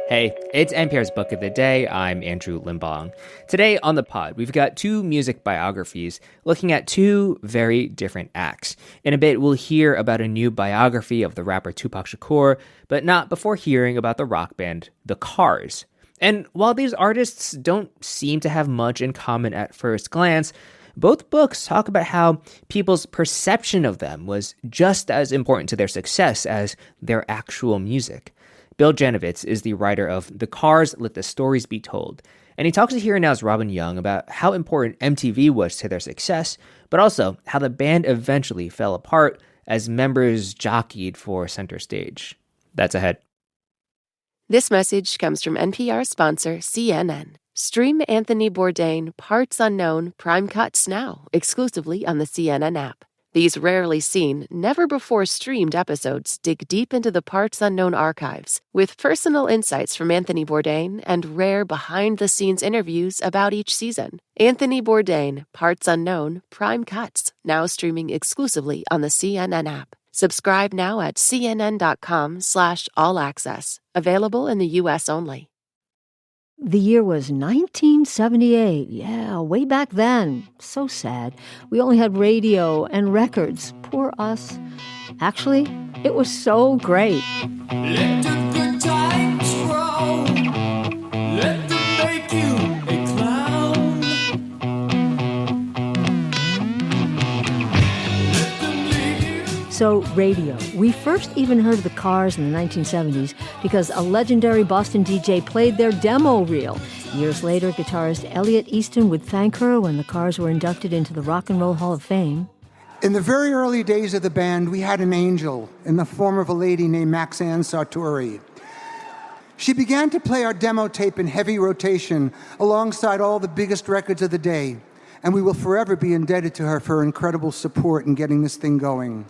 Hey, it's NPR's Book of the Day. I'm Andrew Limbong. Today on the pod, we've got two music biographies looking at two very different acts. In a bit, we'll hear about a new biography of the rapper Tupac Shakur, but not before hearing about the rock band The Cars. And while these artists don't seem to have much in common at first glance, both books talk about how people's perception of them was just as important to their success as their actual music. Bill Janovitz is the writer of The Cars Let the Stories Be Told, and he talks to Here and Now's Robin Young about how important MTV was to their success, but also how the band eventually fell apart as members jockeyed for center stage. That's ahead. This message comes from NPR sponsor CNN. Stream Anthony Bourdain, Parts Unknown, Prime Cuts now, exclusively on the CNN app. These rarely seen, never-before-streamed episodes dig deep into the Parts Unknown archives with personal insights from Anthony Bourdain and rare behind-the-scenes interviews about each season. Anthony Bourdain, Parts Unknown, Prime Cuts, now streaming exclusively on the CNN app. Subscribe now at cnn.com/all-access. Available in the U.S. only. The year was 1978. Yeah, way back then. So sad. We only had radio and records. Poor us. Actually, it was so great. Let the good times roll. Let them make you a clown. Let them leave you. So, radio. We first even heard of the Cars in the 1970s because a legendary Boston DJ played their demo reel. Years later, guitarist Elliot Easton would thank her when the Cars were inducted into the Rock and Roll Hall of Fame. In the very early days of the band, we had an angel in the form of a lady named Maxanne Sartori. She began to play our demo tape in heavy rotation alongside all the biggest records of the day, and we will forever be indebted to her for her incredible support in getting this thing going.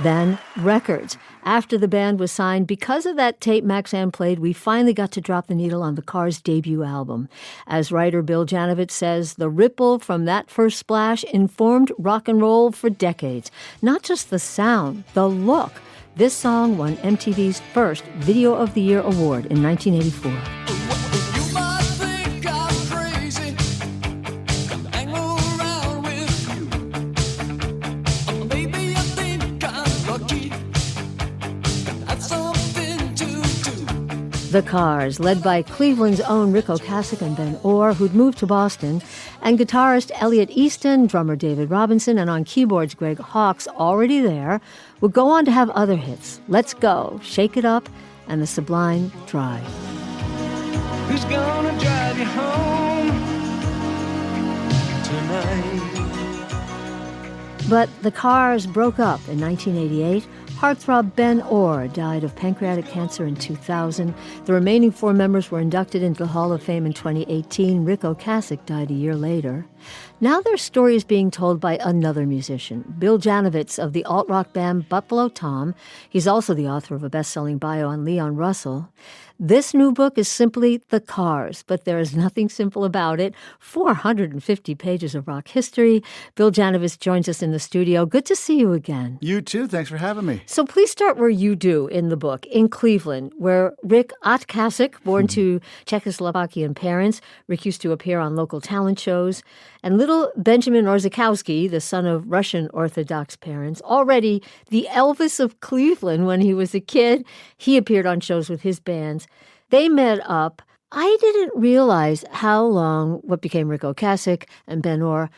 Then, records. After the band was signed, because of that tape Maxanne played, we finally got to drop the needle on the Cars' debut album. As writer Bill Janovitz says, the ripple from that first splash informed rock and roll for decades. Not just the sound, the look. This song won MTV's first Video of the Year award in 1984. You might think I'm crazy. Hang around with you. Maybe you think I'm lucky. That's something to do. The Cars, led by Cleveland's own Rick Ocasek and Ben Orr, who'd moved to Boston, and guitarist Elliot Easton, drummer David Robinson, and on keyboards Greg Hawkes, already there, would go on to have other hits, Let's Go, Shake It Up, and The Sublime Drive. Who's gonna drive you home tonight? But the Cars broke up in 1988. Heartthrob Ben Orr died of pancreatic cancer in 2000. The remaining four members were inducted into the Hall of Fame in 2018. Rick Ocasek died a year later. Now their story is being told by another musician, Bill Janovitz of the alt-rock band Buffalo Tom. He's also the author of a best-selling bio on Leon Russell. This new book is simply The Cars, but there is nothing simple about it. 450 pages of rock history. Bill Janovitz joins us in the studio. Good to see you again. You too. Thanks for having me. So please start where you do in the book, in Cleveland, where Rick Ocasek, born to Czechoslovakian parents, Rick used to appear on local talent shows, and little Benjamin Orzechowski, the son of Russian Orthodox parents, already the Elvis of Cleveland when he was a kid. He appeared on shows with his bands. They met up. I didn't realize how long what became Rick Ocasek and Ben Orr,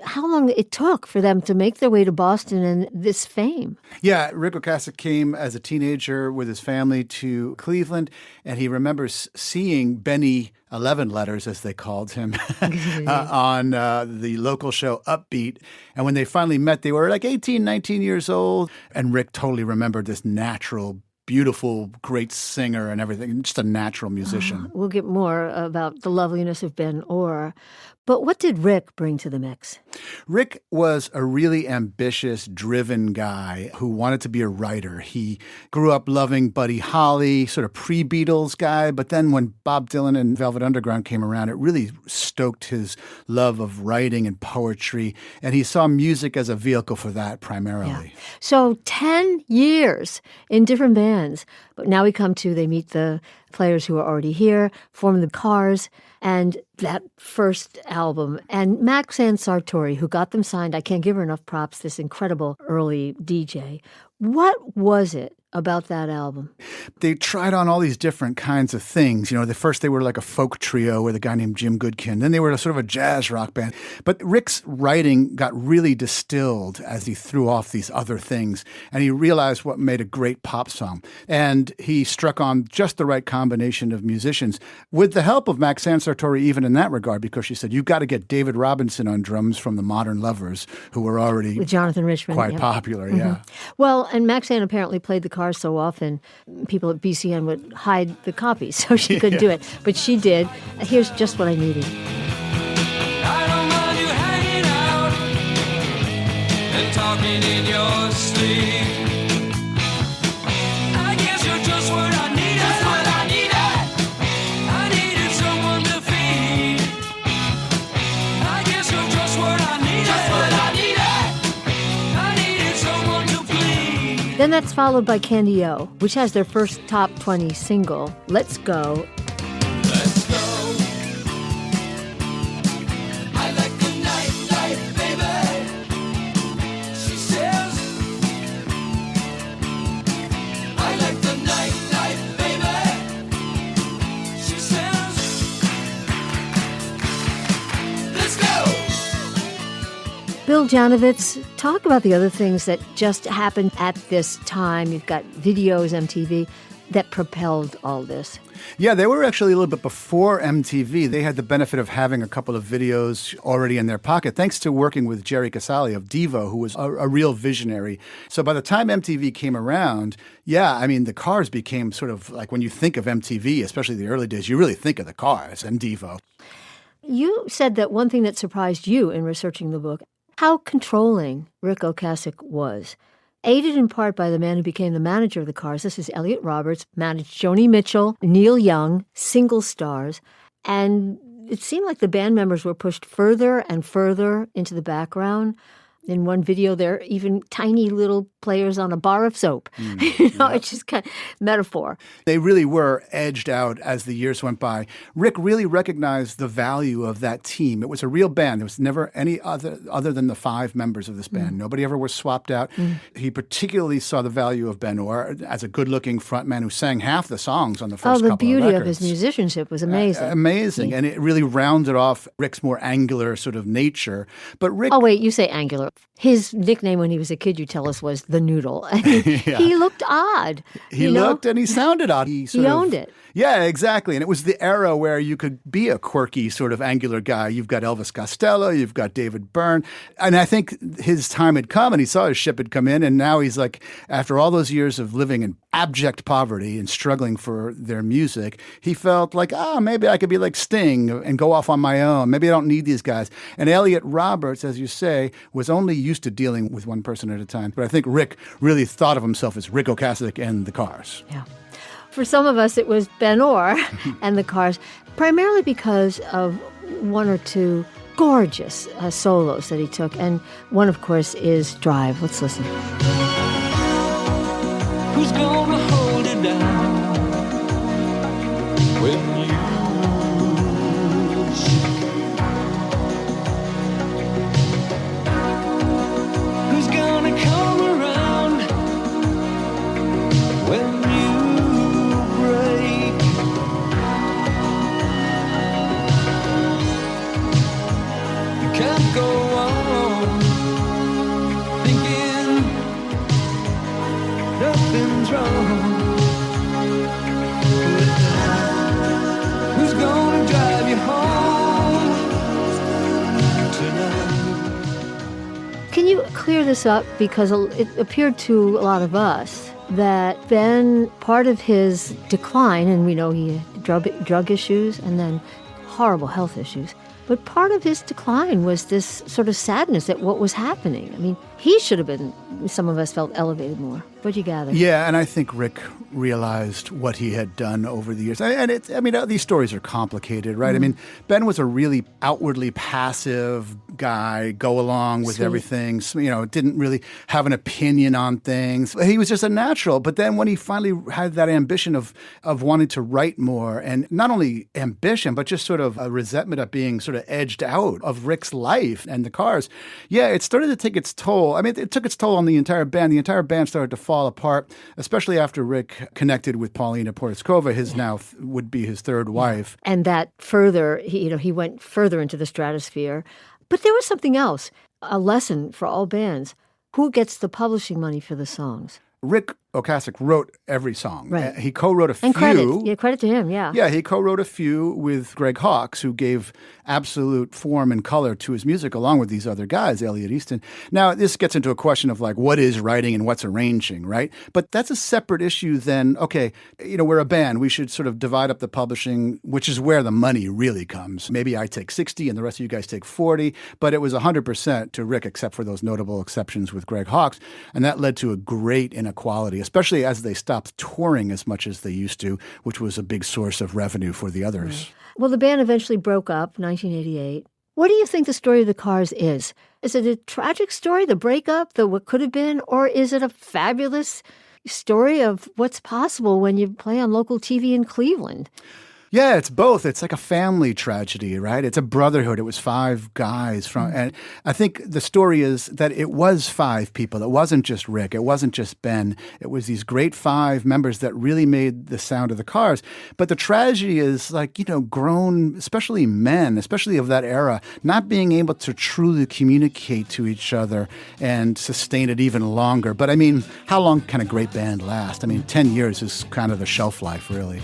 how long it took for them to make their way to Boston and this fame. Yeah, Rick Ocasek came as a teenager with his family to Cleveland, and he remembers seeing Benny 11 Letters, as they called him, on the local show Upbeat. And when they finally met, they were like 18, 19 years old. And Rick totally remembered this natural, beautiful, great singer and everything, just a natural musician. We'll get more about the loveliness of Ben Orr. But what did Rick bring to the mix? Rick was a really ambitious, driven guy who wanted to be a writer. He grew up loving Buddy Holly, sort of pre-Beatles guy. But then when Bob Dylan and Velvet Underground came around, it really stoked his love of writing and poetry. And he saw music as a vehicle for that primarily. Yeah. So 10 years in different bands. bands. But now we come to, they meet the players who are already here, form the Cars, and that first album. And Maxine Sartori, who got them signed, I can't give her enough props, this incredible early DJ. What was it about that album? They tried on all these different kinds of things. You know, first they were like a folk trio with a guy named Jim Goodkin. Then they were sort of a jazz rock band. But Rick's writing got really distilled as he threw off these other things. And he realized what made a great pop song. And he struck on just the right combination of musicians with the help of Maxine Sartori, even in that regard, because she said, you've got to get David Robinson on drums from the Modern Lovers, who were already with Jonathan Richman, quite popular. Yeah. Well, and Maxine apparently played the Cars so often, people at BCN would hide the copies, so she couldn't do it. But she did. Here's just what I needed. I don't mind you hanging out and talking in your sleep. I guess you're just what I needed. Just what I needed. I needed someone to feed. I guess you're just what I needed. Just what I needed. I needed someone to please. Then that's followed by Candy O, which has their first top 20 single, Let's Go. Let's go. I like the nightlife, baby. She says. I like the nightlife, baby. She says. Let's go. Bill Janovitz, talk about the other things that just happened at this time. You've got videos, MTV, that propelled all this. Yeah, they were actually a little bit before MTV. They had the benefit of having a couple of videos already in their pocket, thanks to working with Jerry Casale of Devo, who was a real visionary. So by the time MTV came around, yeah, I mean, the Cars became sort of like, when you think of MTV, especially the early days, you really think of the Cars and Devo. You said that one thing that surprised you in researching the book, how controlling Rick Ocasek was. Aided in part by the man who became the manager of the Cars, this is Elliot Roberts, managed Joni Mitchell, Neil Young, single stars, and it seemed like the band members were pushed further and further into the background. In one video, they're even tiny little players on a bar of soap. It's just kind of metaphor. They really were edged out as the years went by. Rick really recognized the value of that team. It was a real band. There was never any other than the 5 members of this band. Nobody ever was swapped out. He particularly saw the value of Ben Orr as a good-looking frontman who sang half the songs on the first couple of records. Oh, the beauty of his musicianship was amazing. Amazing. And it really rounded off Rick's more angular sort of nature. But Rick... Oh, wait, you say angular. His nickname when he was a kid, you tell us, was the Noodle. He looked odd. He looked and he sounded odd. He owned it. Yeah, exactly. And it was the era where you could be a quirky sort of angular guy. You've got Elvis Costello, you've got David Byrne. And I think his time had come and he saw his ship had come in. And now he's like, after all those years of living in abject poverty and struggling for their music, he felt like, maybe I could be like Sting and go off on my own. Maybe I don't need these guys. And Elliot Roberts, as you say, was only used to dealing with one person at a time. But I think Rick really thought of himself as Rick Ocasek and the Cars. Yeah. For some of us, it was Ben Orr and the Cars, primarily because of one or two gorgeous solos that he took. And one, of course, is Drive. Let's listen. Who's gonna hold it down when you shake? Who's gonna come around when you break? You can't go on thinking nothing's wrong. Who's gonna drive you home tonight? Can you clear this up? Because it appeared to a lot of us that Ben, part of his decline, and we know he had drug issues and then horrible health issues, but part of his decline was this sort of sadness at what was happening. I mean, he should have been, some of us felt, elevated more. What do you gather? Yeah, and I think Rick realized what he had done over the years. And these stories are complicated, right? I mean, Ben was a really outwardly passive guy, go along with everything, didn't really have an opinion on things. He was just a natural. But then when he finally had that ambition of wanting to write more, and not only ambition, but just sort of a resentment of being sort of edged out of Rick's life and the Cars, it started to take its toll. I mean, it took its toll on the entire band. The entire band started to fall apart, especially after Rick connected with Paulina Portiskova, his now would be his third wife. And that further, he went further into the stratosphere. But there was something else, a lesson for all bands. Who gets the publishing money for the songs? Rick Ocasek wrote every song. Right. He co-wrote a few. And credit to him, yeah. Yeah, he co-wrote a few with Greg Hawkes, who gave absolute form and color to his music, along with these other guys, Elliot Easton. Now, this gets into a question of like, what is writing and what's arranging, right? But that's a separate issue than, okay, we're a band. We should sort of divide up the publishing, which is where the money really comes. Maybe I take 60 and the rest of you guys take 40, but it was 100% to Rick, except for those notable exceptions with Greg Hawkes. And that led to a great inequality, especially as they stopped touring as much as they used to, which was a big source of revenue for the others. Right. Well, the band eventually broke up, 1988. What do you think the story of the Cars is? Is it a tragic story, the breakup, the what could have been, or is it a fabulous story of what's possible when you play on local TV in Cleveland? Yeah, it's both. It's like a family tragedy, right? It's a brotherhood. It was 5 guys and I think the story is that it was 5 people. It wasn't just Rick. It wasn't just Ben. It was these great 5 members that really made the sound of the Cars. But the tragedy is like, grown, especially men, especially of that era, not being able to truly communicate to each other and sustain it even longer. But I mean, how long can a great band last? I mean, 10 years is kind of the shelf life, really.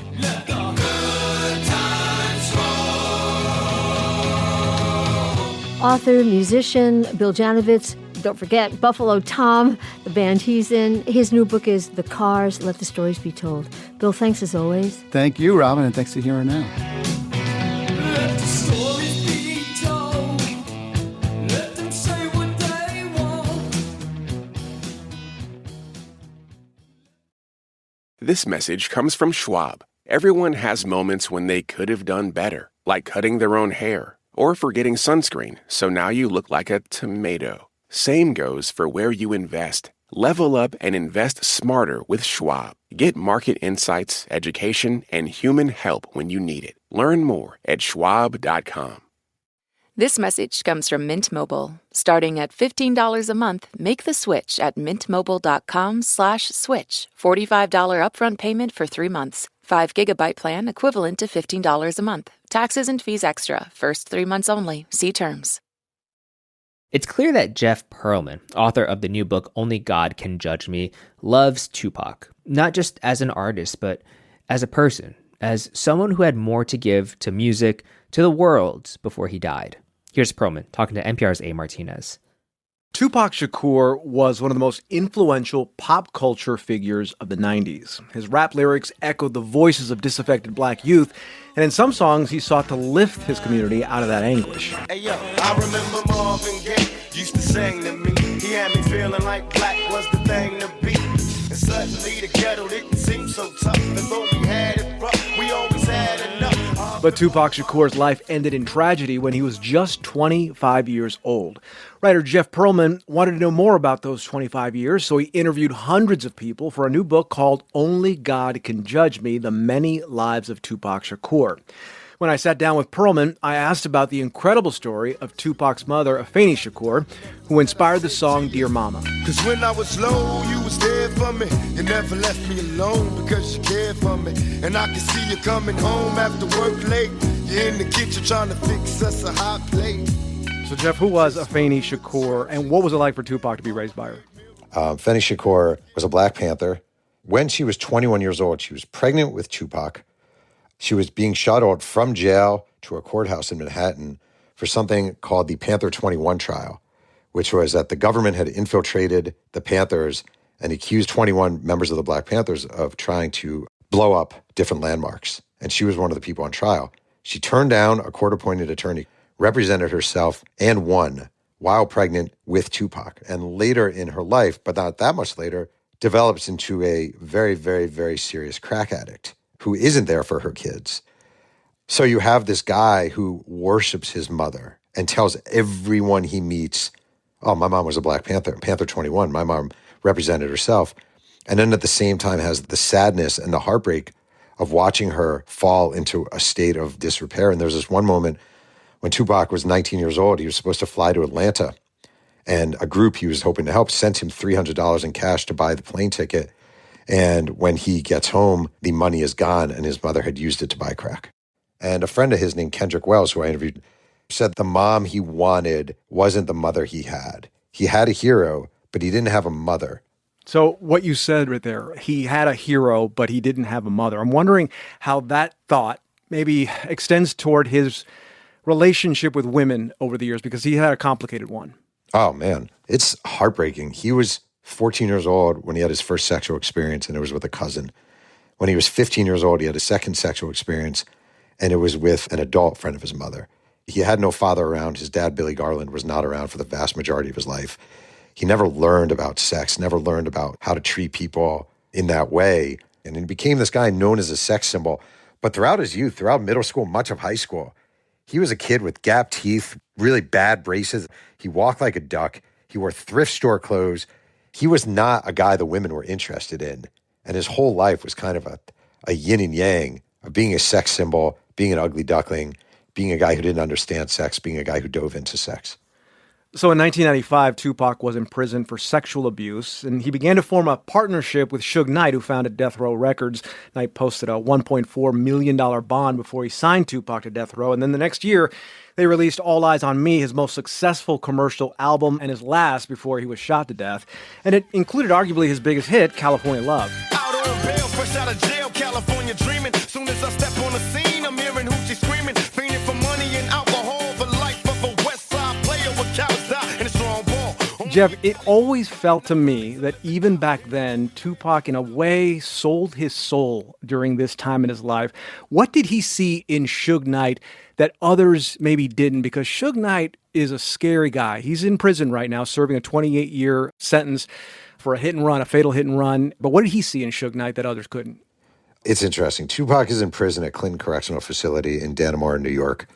Author, musician, Bill Janovitz. Don't forget Buffalo Tom, the band he's in. His new book is The Cars, Let the Stories Be Told. Bill, thanks as always. Thank you, Robin, and thanks to Here and Now. Let the stories be told. Let them say what they want. This message comes from Schwab. Everyone has moments when they could have done better, like cutting their own hair or forgetting sunscreen, so now you look like a tomato. Same goes for where you invest. Level up and invest smarter with Schwab. Get market insights, education, and human help when you need it. Learn more at schwab.com. This message comes from Mint Mobile. Starting at $15 a month, make the switch at mintmobile.com/switch. $45 upfront payment for 3 months. 5 gigabyte plan equivalent to $15 a month. Taxes and fees extra. First 3 months only. See terms. It's clear that Jeff Pearlman, author of the new book Only God Can Judge Me, loves Tupac, not just as an artist, but as a person, as someone who had more to give to music, to the world before he died. Here's Pearlman talking to NPR's A. Martinez. Tupac Shakur was one of the most influential pop culture figures of the 90s. His rap lyrics echoed the voices of disaffected black youth, and in some songs, he sought to lift his community out of that anguish. Hey, yo, I remember Marvin Gaye used to sing to me. He had me feeling like black was the thing to be. And suddenly the ghetto didn't seem so tough. And though we had it rough, we always had enough. But Tupac Shakur's life ended in tragedy when he was just 25 years old. Writer Jeff Pearlman wanted to know more about those 25 years, so he interviewed hundreds of people for a new book called Only God Can Judge Me, The Many Lives of Tupac Shakur. When I sat down with Pearlman, I asked about the incredible story of Tupac's mother, Afeni Shakur, who inspired the song Dear Mama. Cause when I was low, you was there for me. You never left me alone because you cared for me. And I can see you coming home after work late. You're in the kitchen trying to fix us a hot plate. So, Jeff, who was Afeni Shakur, and what was it like for Tupac to be raised by her? Afeni Shakur was a Black Panther. When she was 21 years old, she was pregnant with Tupac. She was being shuttled from jail to a courthouse in Manhattan for something called the Panther 21 trial, which was that the government had infiltrated the Panthers and accused 21 members of the Black Panthers of trying to blow up different landmarks. And she was one of the people on trial. She turned down a court-appointed attorney, represented herself, and won while pregnant with Tupac. And later in her life, but not that much later, develops into a very, very, very serious crack addict who isn't there for her kids. So you have this guy who worships his mother and tells everyone he meets, oh, my mom was a Black Panther, Panther 21. My mom represented herself. And then at the same time has the sadness and the heartbreak of watching her fall into a state of disrepair. And there's this one moment when Tupac was 19 years old, he was supposed to fly to Atlanta, and a group he was hoping to help sent him $300 in cash to buy the plane ticket. And when he gets home, the money is gone, and his mother had used it to buy crack. And a friend of his named Kendrick Wells, who I interviewed, said the mom he wanted wasn't the mother he had. He had a hero, but he didn't have a mother. So what you said right there, he had a hero, but he didn't have a mother. I'm wondering how that thought maybe extends toward his relationship with women over the years, because he had a complicated one. Oh, man, it's heartbreaking. He was 14 years old when he had his first sexual experience, and it was with a cousin. When he was 15 years old, he had a second sexual experience, and it was with an adult friend of his mother. He had no father around. His dad, Billy Garland, was not around for the vast majority of his life. He never learned about sex, never learned about how to treat people in that way. And he became this guy known as a sex symbol. But throughout his youth, throughout middle school, much of high school, he was a kid with gap teeth, really bad braces. He walked like a duck. He wore thrift store clothes. He was not a guy the women were interested in. And his whole life was kind of a yin and yang of being a sex symbol, being an ugly duckling, being a guy who didn't understand sex, being a guy who dove into sex. So in 1995, Tupac was in prison for sexual abuse, and he began to form a partnership with Suge Knight, who founded Death Row Records. Knight posted a $1.4 million bond before he signed Tupac to Death Row, and then the next year, they released All Eyes on Me, his most successful commercial album and his last before he was shot to death. And it included arguably his biggest hit, California Love. Out on bail, fresh out of jail, California dreaming. Soon as I step on the scene, I'm hearing hoochie screaming, fiending for money and alcohol, the life of a West Side player with cows die and a strong ball. Jeff, it always felt to me that even back then, Tupac in a way sold his soul during this time in his life. What did he see in Suge Knight that others maybe didn't? Because Suge Knight is a scary guy. He's in prison right now, serving a 28-year sentence for a hit and run, a fatal hit and run. But what did he see in Suge Knight that others couldn't? It's interesting. Tupac is in prison at Clinton Correctional Facility in Dannemora, New York.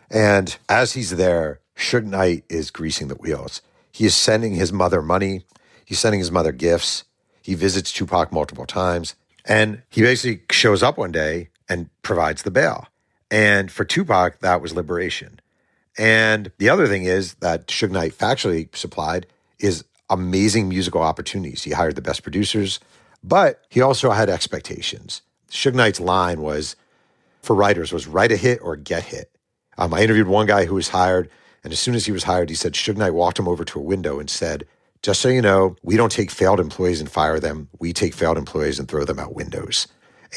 And as he's there, Suge Knight is greasing the wheels. He is sending his mother money. He's sending his mother gifts. He visits Tupac multiple times. And he basically shows up one day and provides the bail. And for Tupac, that was liberation. And the other thing is that Suge Knight factually supplied is amazing musical opportunities. He hired the best producers, but he also had expectations. Suge Knight's line was, for writers, was write a hit or get hit. I interviewed one guy who was hired, and as soon as he was hired, he said Suge Knight walked him over to a window and said, just so you know, we don't take failed employees and fire them. We take failed employees and throw them out windows.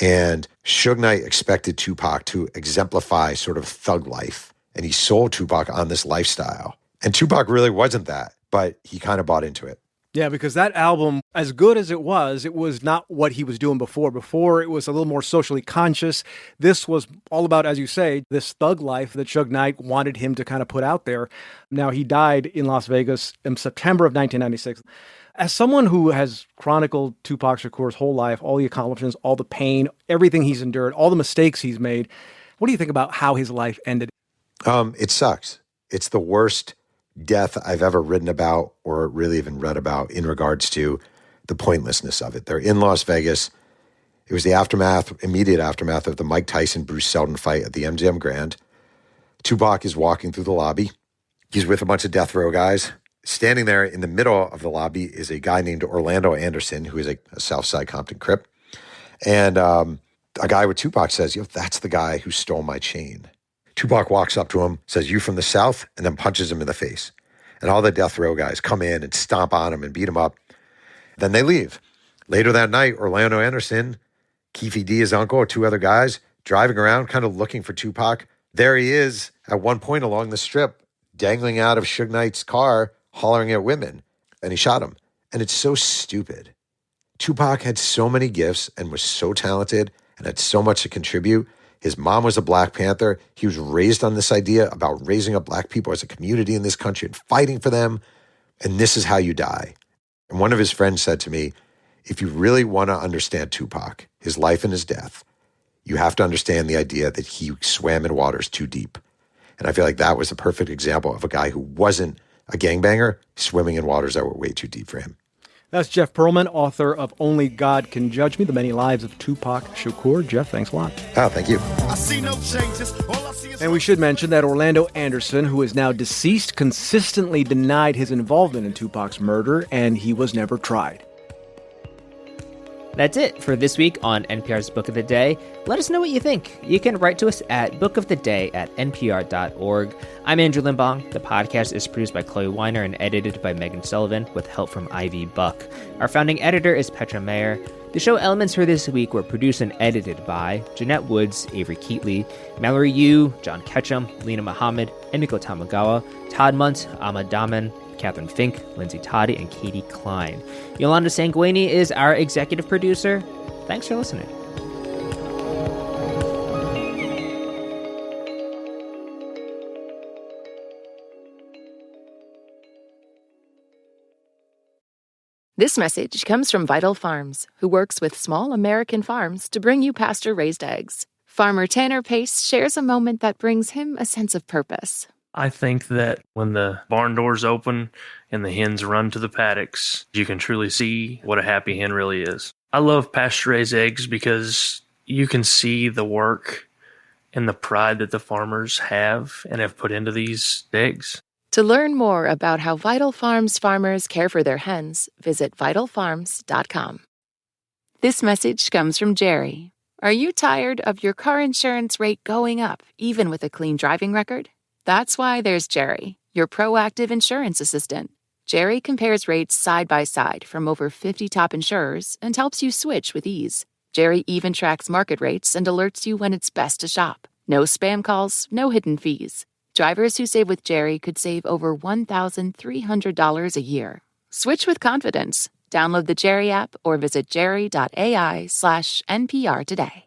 And Suge Knight expected Tupac to exemplify sort of thug life. And he sold Tupac on this lifestyle. And Tupac really wasn't that, but he kind of bought into it. Yeah, because that album, as good as it was not what he was doing before. Before, it was a little more socially conscious. This was all about, as you say, this thug life that Suge Knight wanted him to kind of put out there. Now, he died in Las Vegas in September of 1996. As someone who has chronicled Tupac Shakur's whole life, all the accomplishments, all the pain, everything he's endured, all the mistakes he's made, what do you think about how his life ended? It sucks. It's the worst death I've ever written about or really even read about in regards to the pointlessness of it. They're in Las Vegas. It was the immediate aftermath of the Mike Tyson-Bruce Seldon fight at the MGM Grand. Tupac is walking through the lobby. He's with a bunch of death row guys. Standing there in the middle of the lobby is a guy named Orlando Anderson, who is a Southside Compton Crip. And a guy with Tupac says, that's the guy who stole my chain. Tupac walks up to him, says, you from the South, and then punches him in the face. And all the death row guys come in and stomp on him and beat him up. Then they leave. Later that night, Orlando Anderson, Keefe D, his uncle, two other guys, driving around kind of looking for Tupac. There he is at one point along the strip, dangling out of Suge Knight's car, hollering at women. And he shot him. And it's so stupid. Tupac had so many gifts and was so talented and had so much to contribute. His mom was a Black Panther. He was raised on this idea about raising up Black people as a community in this country and fighting for them. And this is how you die. And one of his friends said to me, if you really want to understand Tupac, his life and his death, you have to understand the idea that he swam in waters too deep. And I feel like that was a perfect example of a guy who wasn't a gangbanger swimming in waters that were way too deep for him. That's Jeff Pearlman, author of Only God Can Judge Me, The Many Lives of Tupac Shakur. Jeff, thanks a lot. Oh, thank you. I see no changes. All I see is And we should mention that Orlando Anderson, who is now deceased, consistently denied his involvement in Tupac's murder, and he was never tried. That's it for this week on NPR's Book of the Day. Let us know what you think. You can write to us at bookoftheday@npr.org. I'm Andrew Limbong. The podcast is produced by Chloe Weiner and edited by Megan Sullivan with help from Ivy Buck. Our founding editor is Petra Mayer. The show elements for this week were produced and edited by Jeanette Woods, Avery Keatley, Mallory Yu, John Ketchum, Lena Muhammad, Emiko Tamagawa, Todd Munt, Ahmad Daman, Catherine Fink, Lindsay Toddy, and Katie Klein. Yolanda Sanguini is our executive producer. Thanks for listening. This message comes from Vital Farms, who works with small American farms to bring you pasture-raised eggs. Farmer Tanner Pace shares a moment that brings him a sense of purpose. I think that when the barn doors open and the hens run to the paddocks, you can truly see what a happy hen really is. I love pasture-raised eggs because you can see the work and the pride that the farmers have and have put into these eggs. To learn more about how Vital Farms farmers care for their hens, visit vitalfarms.com. This message comes from Jerry. Are you tired of your car insurance rate going up, even with a clean driving record? That's why there's Jerry, your proactive insurance assistant. Jerry compares rates side by side from over 50 top insurers and helps you switch with ease. Jerry even tracks market rates and alerts you when it's best to shop. No spam calls, no hidden fees. Drivers who save with Jerry could save over $1,300 a year. Switch with confidence. Download the Jerry app or visit jerry.ai/NPR today.